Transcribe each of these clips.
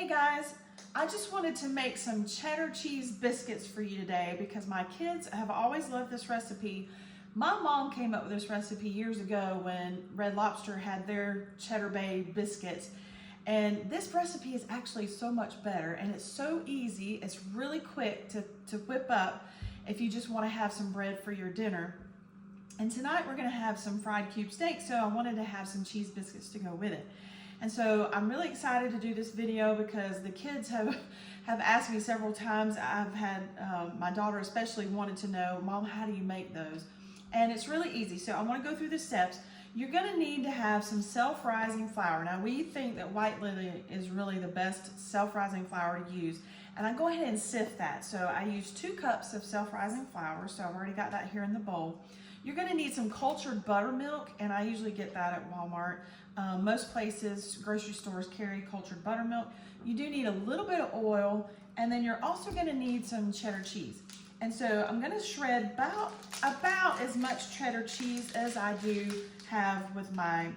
Hey guys, I just wanted to make some cheddar cheese biscuits for you today because my kids have always loved this recipe. My mom came up with this recipe years ago when Red Lobster had their Cheddar Bay biscuits. And this recipe is actually so much better and it's so easy. It's really quick to whip up if you just want to have some bread for your dinner. And tonight we're going to have some fried cube steak, so I wanted to have some cheese biscuits to go with it. And so I'm really excited to do this video because the kids have asked me several times. I've had, my daughter especially wanted to know, Mom, how do you make those? And it's really easy. So I want to go through the steps. You're going to need to have some self-rising flour. Now we think that White Lily is really the best self-rising flour to use. And I go ahead and sift that. So I use 2 cups of self-rising flour. So I've already got that here in the bowl. You're going to need some cultured buttermilk, and I usually get that at Walmart. Most places, grocery stores carry cultured buttermilk. You do need a little bit of oil, and then you're also going to need some cheddar cheese. And so I'm going to shred about as much cheddar cheese as I do have with my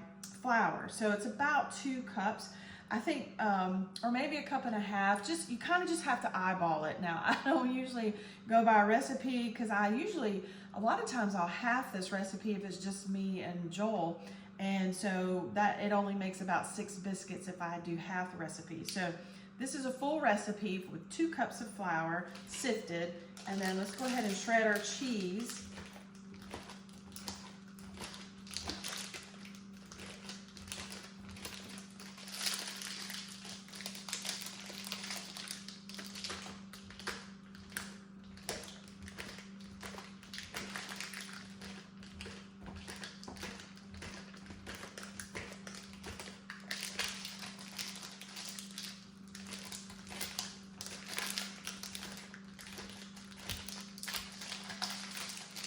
flour. So it's about 2 cups. I think, or maybe a cup and a half. You kind of just have to eyeball it. Now, I don't usually go by a recipe because a lot of times I'll half this recipe if it's just me and Joel. And so that it only makes about 6 biscuits if I do half the recipe. So this is a full recipe with 2 cups of flour, sifted. And then let's go ahead and shred our cheese.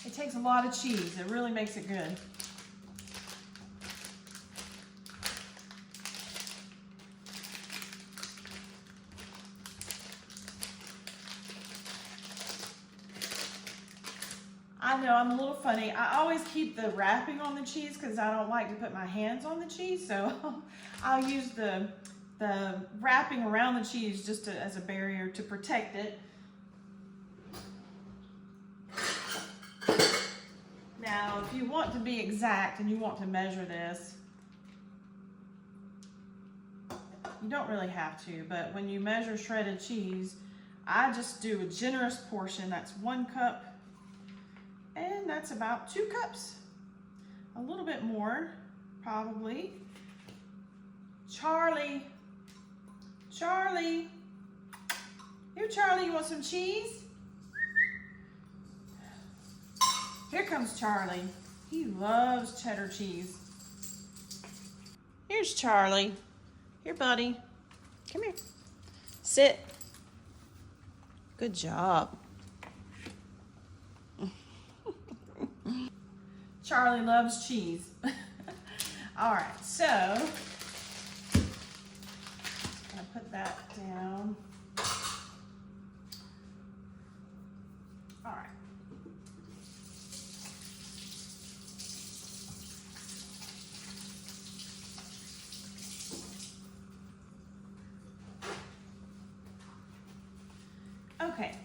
It takes a lot of cheese. It really makes it good. I know I'm a little funny. I always keep the wrapping on the cheese because I don't like to put my hands on the cheese. So I'll use the wrapping around the cheese just as a barrier to protect it. Now, if you want to be exact and you want to measure this, you don't really have to, but when you measure shredded cheese, I just do a generous portion. That's 1 cup, and that's about 2 cups. A little bit more, probably. Charlie, here, Charlie, you want some cheese? Here comes Charlie. He loves cheddar cheese. Here's Charlie. Here, buddy. Come here. Sit. Good job. Charlie loves cheese. All right, so I'm gonna put that down. All right. Okay,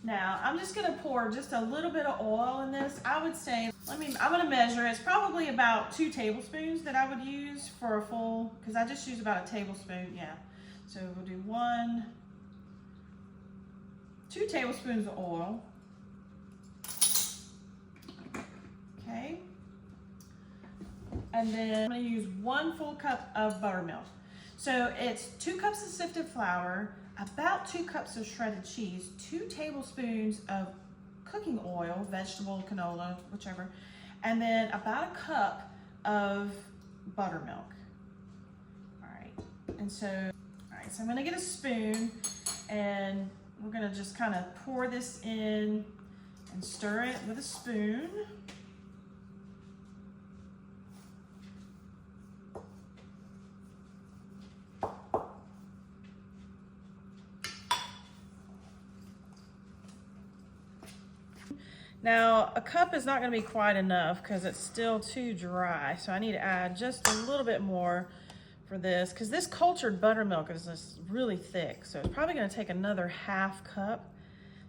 now I'm just going to pour just a little bit of oil in this. I would say, I'm going to measure. It's probably about 2 tablespoons that I would use for a full, because I just use about a tablespoon, yeah. So we'll do 2 tablespoons of oil. Okay. And then I'm going to use 1 full cup of buttermilk. So it's 2 cups of sifted flour, about 2 cups of shredded cheese, 2 tablespoons of cooking oil, vegetable, canola, whichever, and then about a cup of buttermilk. All right, so I'm gonna get a spoon and we're gonna just kind of pour this in and stir it with a spoon. Now, a cup is not going to be quite enough because it's still too dry, so I need to add just a little bit more for this, because this cultured buttermilk is just really thick. So it's probably gonna take another half cup.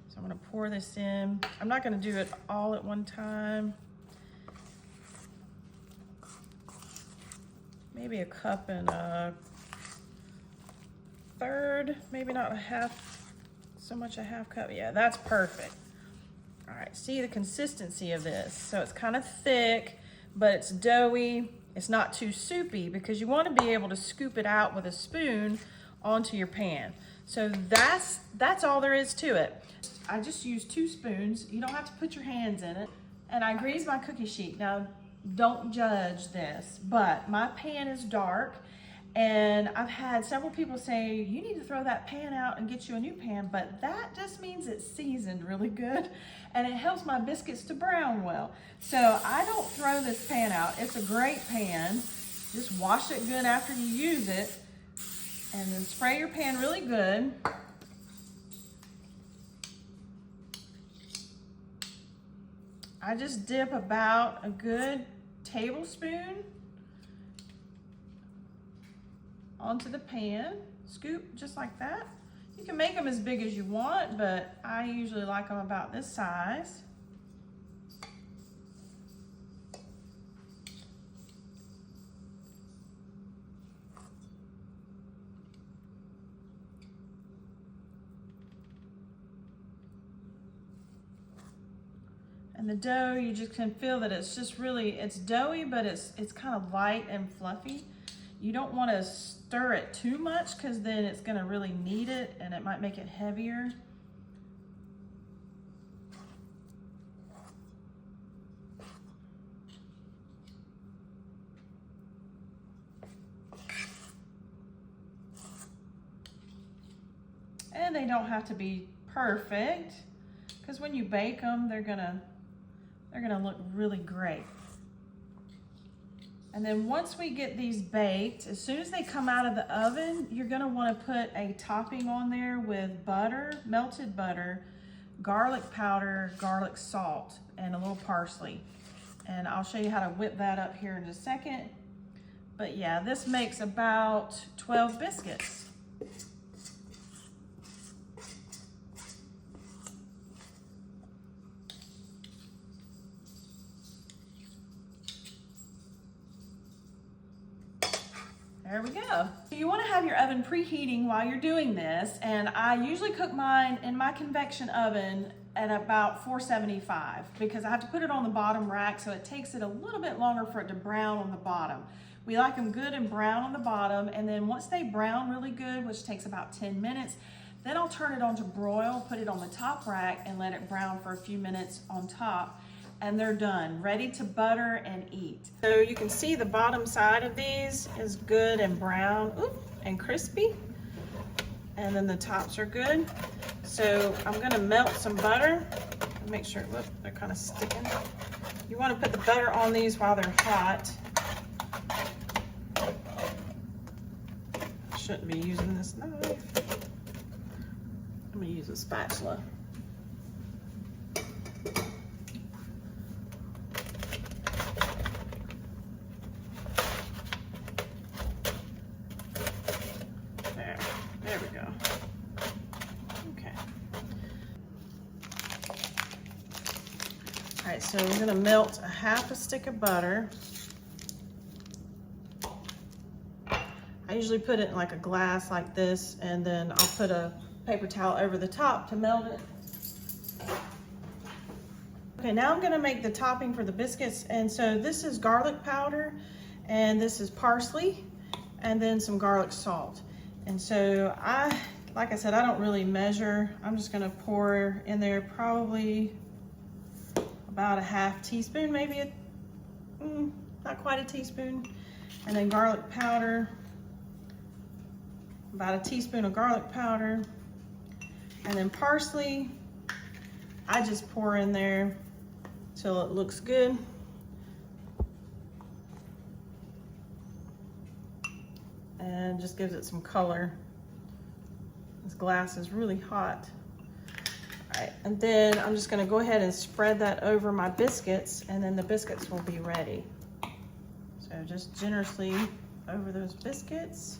So I'm gonna pour this in. I'm not gonna do it all at one time. Maybe a cup and a third, maybe not a half, so much a half cup. Yeah, that's perfect. All right, see the consistency of this. So it's kind of thick, but it's doughy. It's not too soupy because you want to be able to scoop it out with a spoon onto your pan. So that's all there is to it. I just use 2 spoons. You don't have to put your hands in it. And I grease my cookie sheet. Now, don't judge this, but my pan is dark, and I've had several people say, you need to throw that pan out and get you a new pan, but that just means it's seasoned really good, and it helps my biscuits to brown well. So I don't throw this pan out. It's a great pan. Just wash it good after you use it, and then spray your pan really good. I just dip about a good tablespoon onto the pan, scoop just like that. You can make them as big as you want, but I usually like them about this size. And the dough, you just can feel that it's just really, it's doughy, but it's kind of light and fluffy. You don't want to stir it too much because then it's going to really knead it and it might make it heavier. And they don't have to be perfect because when you bake them, they're gonna look really great. And then once we get these baked, as soon as they come out of the oven, you're gonna wanna put a topping on there with butter, melted butter, garlic powder, garlic salt, and a little parsley. And I'll show you how to whip that up here in just a second. But yeah, this makes about 12 biscuits. There we go. So you want to have your oven preheating while you're doing this, and I usually cook mine in my convection oven at about 475 because I have to put it on the bottom rack, so it takes it a little bit longer for it to brown on the bottom. We like them good and brown on the bottom, and then once they brown really good, which takes about 10 minutes, then I'll turn it on to broil, put it on the top rack, and let it brown for a few minutes on top. And they're done, ready to butter and eat. So you can see the bottom side of these is good and brown and crispy. And then the tops are good. So I'm gonna melt some butter. Make sure, look, they're kind of sticking. You wanna put the butter on these while they're hot. I shouldn't be using this knife. I'm gonna use a spatula. There we go. Okay. All right, so we're gonna melt a half a stick of butter. I usually put it in like a glass like this, and then I'll put a paper towel over the top to melt it. Okay, now I'm gonna make the topping for the biscuits, and so this is garlic powder, and this is parsley, and then some garlic salt. And so like I said, I don't really measure. I'm just gonna pour in there probably about a half teaspoon, maybe not quite a teaspoon. And then garlic powder, about a teaspoon of garlic powder. And then parsley, I just pour in there till it looks good. And just gives it some color. This glass is really hot. All right, and then I'm just gonna go ahead and spread that over my biscuits, and then the biscuits will be ready. So just generously over those biscuits.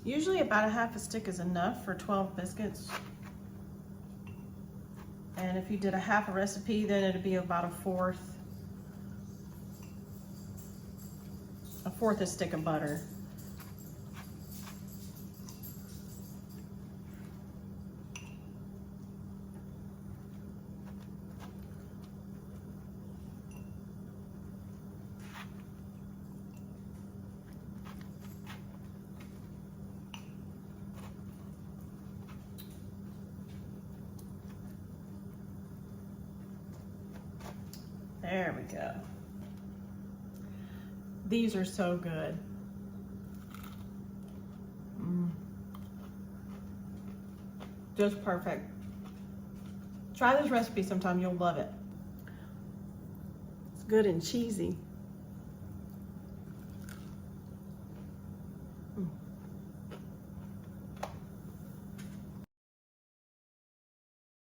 Usually about a half a stick is enough for 12 biscuits. And if you did a half a recipe, then it'd be about a fourth a stick of butter. There we go. These are so good. Just perfect. Try this recipe sometime, you'll love it. It's good and cheesy.